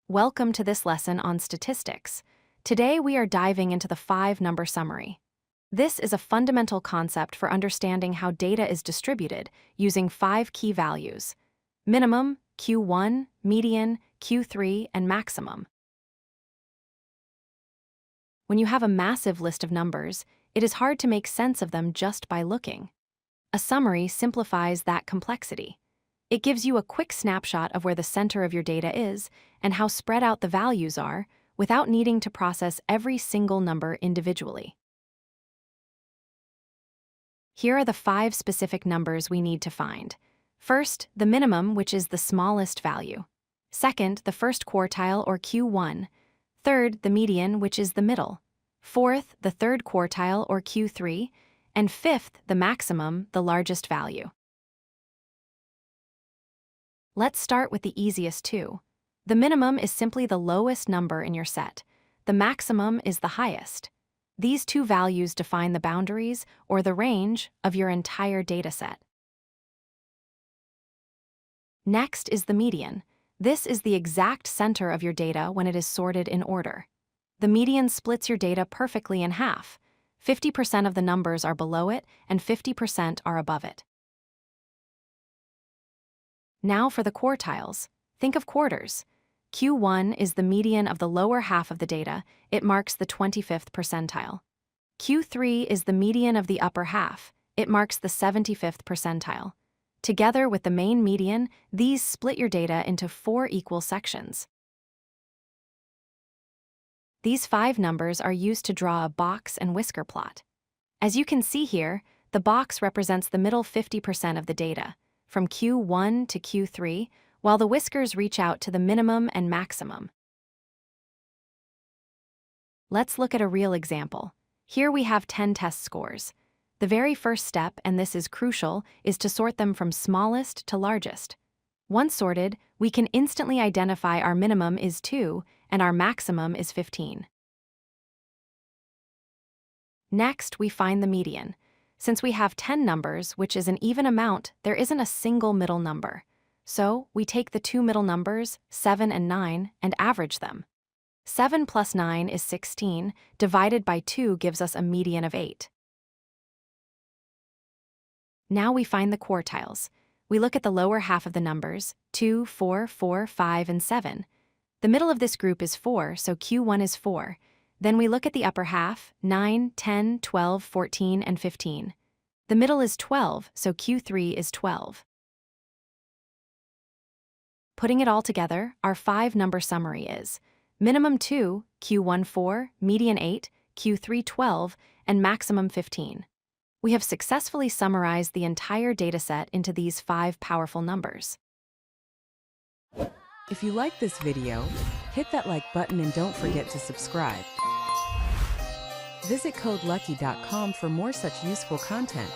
Welcome to this lesson on statistics. Today we are diving into the 5-number summary. This is a fundamental concept for understanding how data is distributed using 5 key values: minimum, Q1, median, Q3, and maximum. When you have a massive list of numbers, it is hard to make sense of them just by looking. A summary simplifies that complexity. It gives you a quick snapshot of where the center of your data is and how spread out the values are without needing to process every single number individually. Here are the 5 specific numbers we need to find. First, the minimum, which is the smallest value. Second, the first quartile, or Q1. Third, the median, which is the middle. Fourth, the third quartile, or Q3. And fifth, the maximum, the largest value. Let's start with the easiest two. The minimum is simply the lowest number in your set. The maximum is the highest. These two values define the boundaries, or the range, of your entire dataset. Next is the median. This is the exact center of your data when it is sorted in order. The median splits your data perfectly in half. 50% of the numbers are below it, and 50% are above it. Now for the quartiles. Think of quarters. Q1 is the median of the lower half of the data. It marks the 25th percentile. Q3 is the median of the upper half. It marks the 75th percentile. Together with the main median, these split your data into 4 equal sections. These 5 numbers are used to draw a box and whisker plot. As you can see here, the box represents the middle 50% of the data, from Q1 to Q3, while the whiskers reach out to the minimum and maximum. Let's look at a real example. Here we have 10 test scores. The very first step, and this is crucial, is to sort them from smallest to largest. Once sorted, we can instantly identify our minimum is 2 and our maximum is 15. Next, we find the median. Since we have 10 numbers, which is an even amount, there isn't a single middle number. So, we take the 2 middle numbers, 7 and 9, and average them. 7 plus 9 is 16, divided by 2 gives us a median of 8. Now we find the quartiles. We look at the lower half of the numbers, 2, 4, 4, 5, and 7. The middle of this group is 4, so Q1 is 4. Then we look at the upper half, 9, 10, 12, 14, and 15. The middle is 12, so Q3 is 12. Putting it all together, our 5-number summary is minimum 2, Q1 4, median 8, Q3 12, and maximum 15. We have successfully summarized the entire dataset into these 5 powerful numbers. If you like this video, hit that like button and don't forget to subscribe. Visit codelucky.com for more such useful content.